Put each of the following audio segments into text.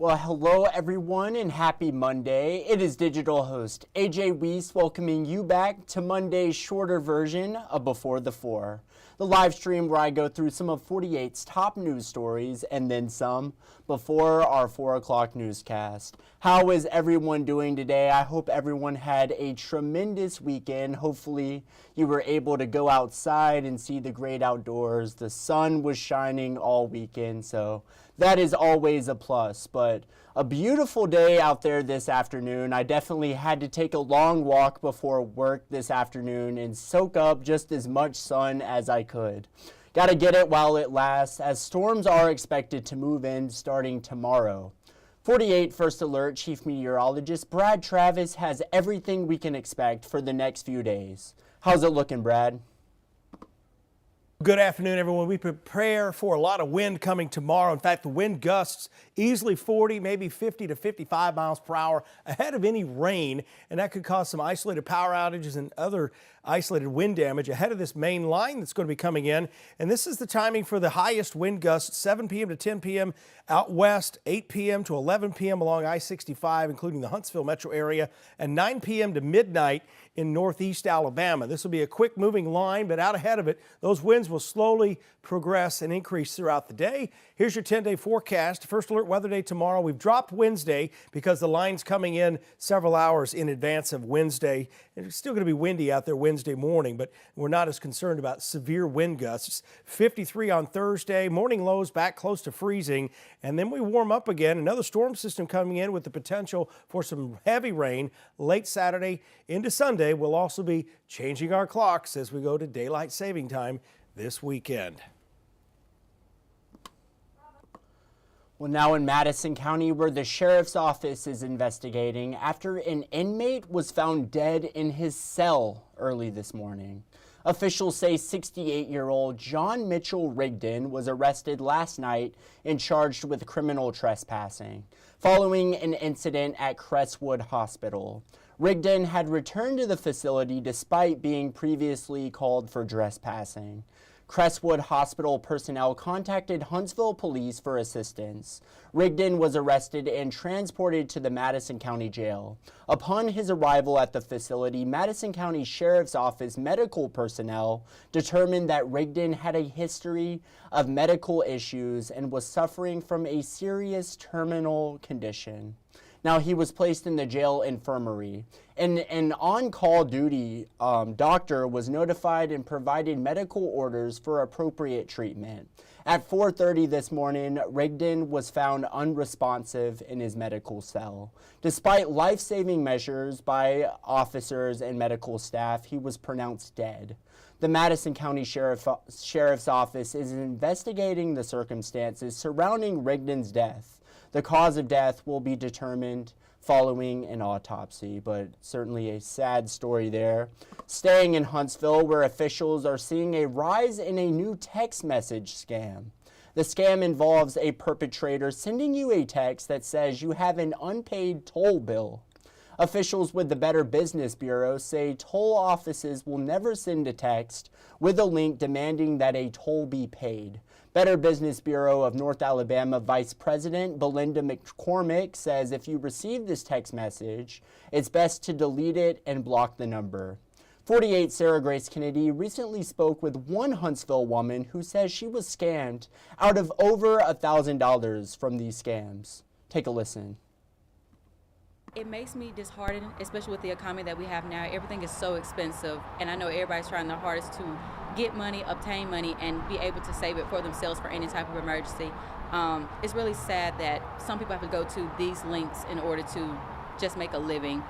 Well, hello everyone and happy Monday. It is digital host A.J. Wuest welcoming you back to Monday's shorter version of Before the Four, the live stream where I go through some of 48's top news stories and then some before our 4 o'clock newscast. How is everyone doing today? I hope everyone had a tremendous weekend. Hopefully you were able to go outside and see the great outdoors. The sun was shining all weekend, so that is always a plus. But a beautiful day out there this afternoon. I definitely had to take a long walk before work this afternoon and soak up just as much sun as I could. Got to get it while it lasts, as storms are expected to move in starting tomorrow. 48 First Alert Chief Meteorologist Brad Travis has everything we can expect for the next few days. How's it looking, Brad? Good afternoon, everyone. We prepare for a lot of wind coming tomorrow. In fact, the wind gusts easily 40, maybe 50 to 55 miles per hour ahead of any rain, and that could cause some isolated power outages and other isolated wind damage ahead of this main line that's going to be coming in. And this is the timing for the highest wind gusts, 7 p.m. to 10 p.m. out west, 8 p.m. to 11 p.m. along I-65, including the Huntsville metro area, and 9 p.m. to midnight in northeast Alabama. This will be a quick moving line, but out ahead of it, those winds will slowly progress and increase throughout the day. Here's your 10-day forecast. First Alert Weather Day tomorrow. We've dropped Wednesday because the line's coming in several hours in advance of Wednesday. And it's still going to be windy out there Wednesday morning, but we're not as concerned about severe wind gusts. 53 on Thursday, morning lows back close to freezing, and then we warm up again. Another storm system coming in with the potential for some heavy rain late Saturday into Sunday. We'll also be changing our clocks as we go to daylight saving time this weekend. Well, now in Madison County, where the sheriff's office is investigating after an inmate was found dead in his cell early this morning. Officials say 68-year-old John Mitchell Rigdon was arrested last night and charged with criminal trespassing following an incident at Crestwood Hospital. Rigdon had returned to the facility despite being previously called for trespassing. Crestwood Hospital personnel contacted Huntsville police for assistance. Rigdon was arrested and transported to the Madison County Jail. Upon his arrival at the facility, Madison County Sheriff's Office medical personnel determined that Rigdon had a history of medical issues and was suffering from a serious terminal condition. Now, he was placed in the jail infirmary, and an on-call duty doctor was notified and provided medical orders for appropriate treatment. At 4:30 this morning, Rigdon was found unresponsive in his medical cell. Despite life-saving measures by officers and medical staff, he was pronounced dead. The Madison County Sheriff's Office is investigating the circumstances surrounding Rigdon's death. The cause of death will be determined following an autopsy, but certainly a sad story there. Staying in Huntsville, where officials are seeing a rise in a new text message scam. The scam involves a perpetrator sending you a text that says you have an unpaid toll bill. Officials with the Better Business Bureau say toll offices will never send a text with a link demanding that a toll be paid. Better Business Bureau of North Alabama Vice President Belinda McCormick says if you receive this text message, it's best to delete it and block the number. 48 Sarah Grace Kennedy recently spoke with one Huntsville woman who says she was scammed out of over $1,000 from these scams. Take a listen. It makes me disheartened, especially with the economy that we have now. Everything is so expensive, and I know everybody's trying their hardest to get money, obtain money, and be able to save it for themselves for any type of emergency. It's really sad that some people have to go to these links in order to just make a living.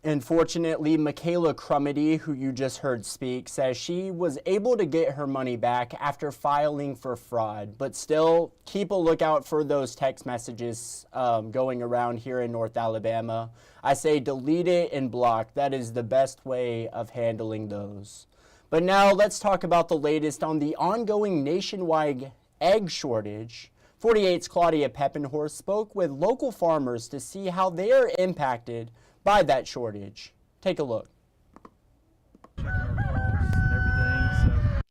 Unfortunately, Michaela Crumity, who you just heard speak, says she was able to get her money back after filing for fraud. But still, keep a lookout for those text messages going around here in North Alabama. I say delete it and block. That is the best way of handling those. But now let's talk about the latest on the ongoing nationwide egg shortage. 48's Claudia Peppenhorst spoke with local farmers to see how they are impacted by that shortage. Take a look.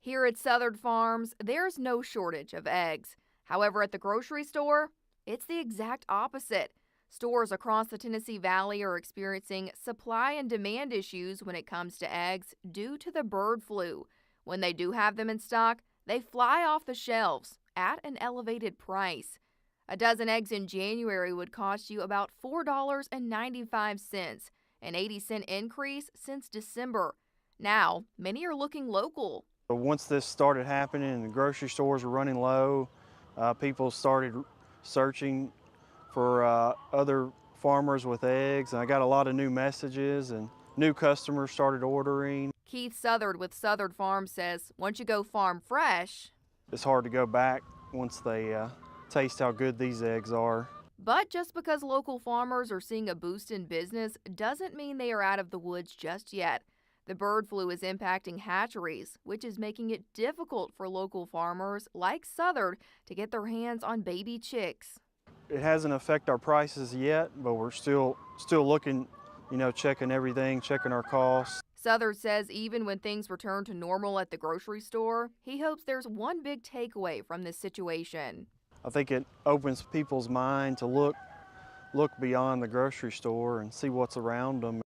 Here at Southern Farms, there's no shortage of eggs. However, at the grocery store, it's the exact opposite. Stores across the Tennessee Valley are experiencing supply and demand issues when it comes to eggs due to the bird flu. When they do have them in stock, they fly off the shelves at an elevated price. A dozen eggs in January would cost you about $4.95, an 80-cent increase since December. Now, many are looking local. Once this started happening and the grocery stores were running low, people started searching for other farmers with eggs, and I got a lot of new messages and new customers started ordering. Keith Southard with Southard Farm says once you go farm fresh, it's hard to go back once they taste how good these eggs are. But just because local farmers are seeing a boost in business doesn't mean they are out of the woods just yet. The bird flu is impacting hatcheries, which is making it difficult for local farmers like Southard to get their hands on baby chicks. It hasn't affected our prices yet, but we're still looking, checking everything, checking our costs. Southard says even when things return to normal at the grocery store, he hopes there's one big takeaway from this situation. I think it opens people's mind to look beyond the grocery store and see what's around them.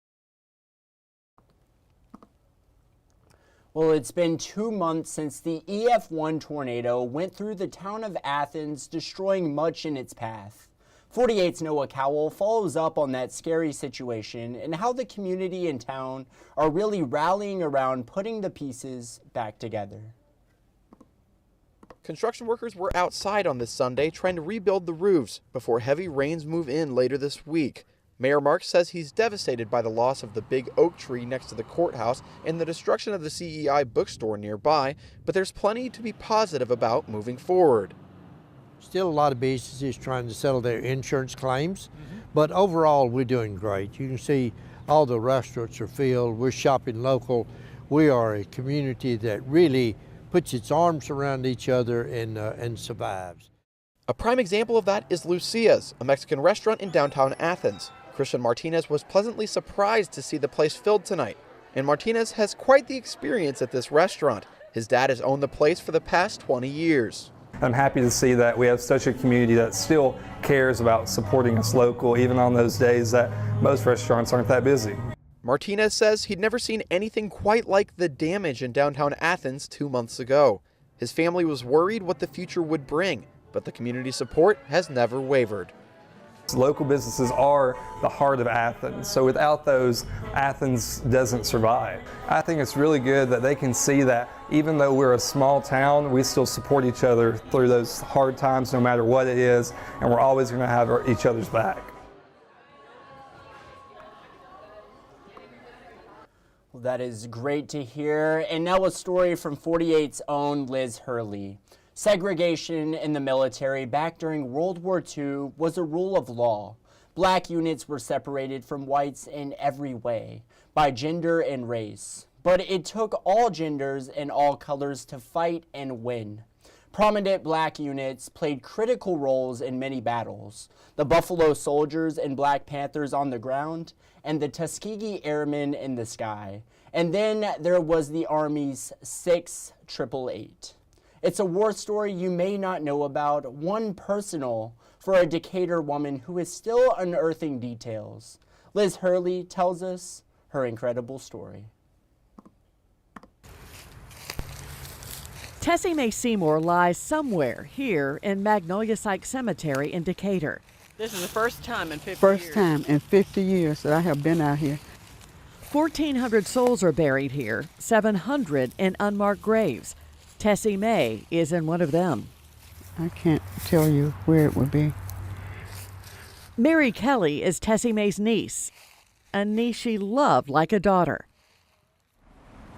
Well, it's been 2 months since the EF1 tornado went through the town of Athens, destroying much in its path. 48's Noah Cowell follows up on that scary situation and how the community and town are really rallying around putting the pieces back together. Construction workers were outside on this Sunday trying to rebuild the roofs before heavy rains move in later this week. Mayor Marks says he's devastated by the loss of the big oak tree next to the courthouse and the destruction of the CEI bookstore nearby, but there's plenty to be positive about moving forward. Still a lot of businesses trying to settle their insurance claims, but overall we're doing great. You can see all the restaurants are filled. We're shopping local. We are a community that really puts its arms around each other and survives. A prime example of that is Lucia's, a Mexican restaurant in downtown Athens. Christian Martinez was pleasantly surprised to see the place filled tonight. And Martinez has quite the experience at this restaurant. His dad has owned the place for the past 20 years. I'm happy to see that we have such a community that still cares about supporting us local, even on those days that most restaurants aren't that busy. Martinez says he'd never seen anything quite like the damage in downtown Athens 2 months ago. His family was worried what the future would bring, but the community support has never wavered. Local businesses are the heart of Athens, so without those, Athens doesn't survive. I think it's really good that they can see that even though we're a small town, we still support each other through those hard times no matter what it is, and we're always going to have each other's back. Well, that is great to hear. And now a story from 48's own Liz Hurley. Segregation in the military back during World War II was a rule of law. Black units were separated from whites in every way, by gender and race. But it took all genders and all colors to fight and win. Prominent black units played critical roles in many battles. The Buffalo Soldiers and Black Panthers on the ground, and the Tuskegee Airmen in the sky. And then there was the Army's 688. It's a war story you may not know about, one personal for a Decatur woman who is still unearthing details. Liz Hurley tells us her incredible story. Tessie Mae Seymour lies somewhere here in Magnolia Psych Cemetery in Decatur. This is the first time in 50 years. First time in 50 years that I have been out here. 1,400 souls are buried here, 700 in unmarked graves. Tessie Mae is in one of them. I can't tell you where it would be. Mary Kelly is Tessie Mae's niece, a niece she loved like a daughter.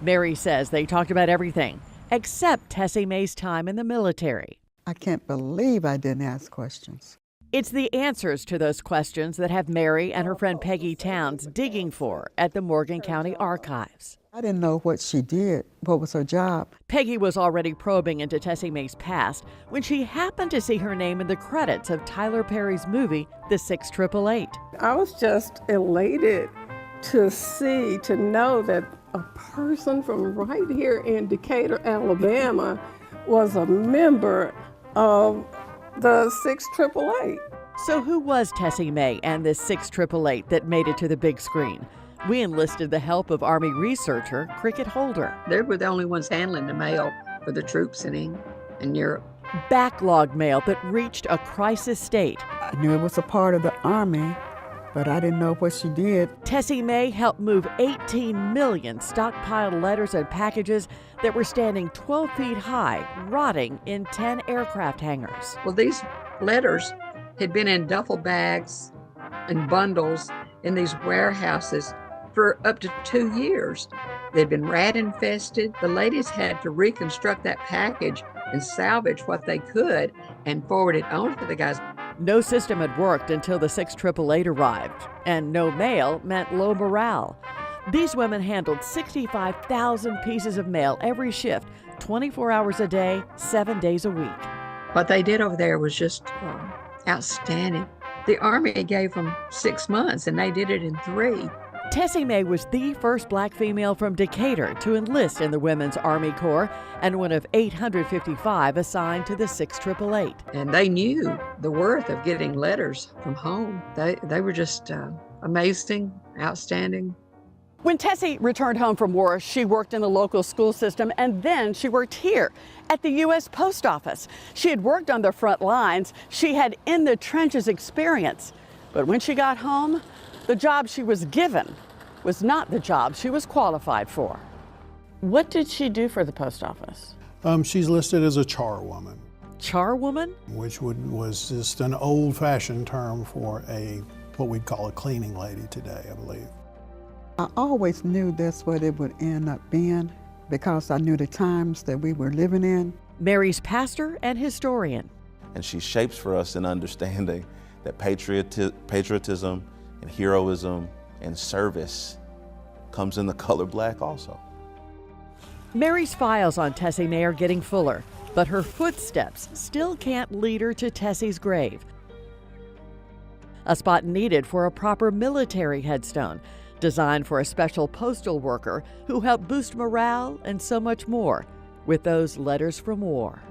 Mary says they talked about everything except Tessie Mae's time in the military. I can't believe I didn't ask questions. It's the answers to those questions that have Mary and her friend Peggy Towns digging for at the Morgan County Archives. I didn't know what she did, what was her job. Peggy was already probing into Tessie Mae's past when she happened to see her name in the credits of Tyler Perry's movie, The 688. I was just elated to know that a person from right here in Decatur, Alabama, was a member of the 6888. So who was Tessie Mae and this 6888 that made it to the big screen? We enlisted the help of Army researcher Cricket Holder. They were the only ones handling the mail for the troops in England and Europe. Backlog mail that reached a crisis state. I knew it was a part of the Army, but I didn't know what she did. Tessie Mae helped move 18 million stockpiled letters and packages that were standing 12 feet high, rotting in 10 aircraft hangars. Well, these letters had been in duffel bags and bundles in these warehouses for up to 2 years. They'd been rat infested. The ladies had to reconstruct that package and salvage what they could and forward it on to the guys. No system had worked until the 6888 arrived, and no mail meant low morale. These women handled 65,000 pieces of mail every shift, 24 hours a day, 7 days a week. What they did over there was just outstanding. The Army gave them 6 months, and they did it in 3. Tessie Mae was the first black female from Decatur to enlist in the Women's Army Corps and one of 855 assigned to the 6888. And they knew the worth of getting letters from home. They were just amazing, outstanding. When Tessie returned home from war, she worked in the local school system, and then she worked here at the U.S. Post Office. She had worked on the front lines. She had in the trenches experience. But when she got home, the job she was given was not the job she was qualified for. What did she do for the post office? She's listed as a charwoman. Charwoman? Which was just an old-fashioned term for what we'd call a cleaning lady today, I believe. I always knew that's what it would end up being because I knew the times that we were living in. Mary's pastor and historian. And she shapes for us an understanding that patriotism and heroism and service comes in the color black also. Mary's files on Tessie Mae are getting fuller, but her footsteps still can't lead her to Tessie's grave. A spot needed for a proper military headstone, designed for a special postal worker who helped boost morale and so much more with those letters from war.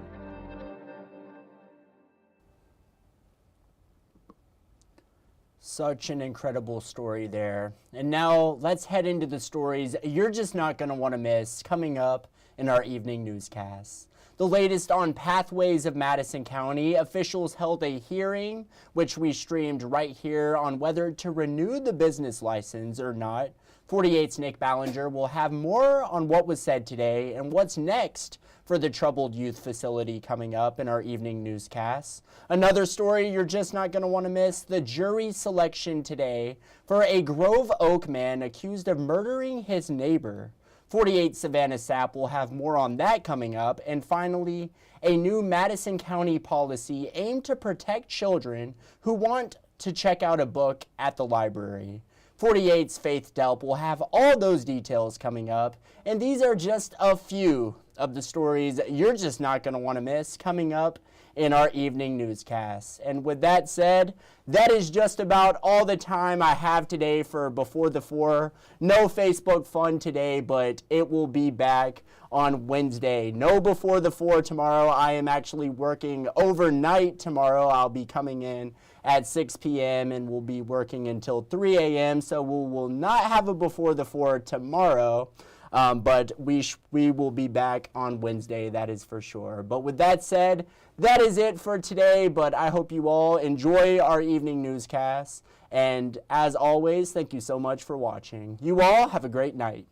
Such an incredible story there. And now let's head into the stories you're just not going to want to miss coming up in our evening newscasts. The latest on pathways of Madison County, officials held a hearing, which we streamed right here, on whether to renew the business license or not. 48's Nick Ballinger will have more on what was said today and what's next for the troubled youth facility coming up in our evening newscasts. Another story you're just not going to want to miss, the jury selection today for a Grove Oak man accused of murdering his neighbor. 48 Savannah Sapp will have more on that coming up. And finally, a new Madison County policy aimed to protect children who want to check out a book at the library. 48's Faith Delp will have all those details coming up, and these are just a few of the stories you're just not going to want to miss coming up in our evening newscasts. And with that said, that is just about all the time I have today for Before the 4. No Facebook fun today, but it will be back on Wednesday. No Before the 4 tomorrow. I am actually working overnight tomorrow. I'll be coming in at 6 p.m. and we'll be working until 3 a.m. So we will not have a Before the 4 tomorrow. But we will be back on Wednesday, that is for sure. But with that said, that is it for today, but I hope you all enjoy our evening newscasts. And as always, thank you so much for watching. You all have a great night.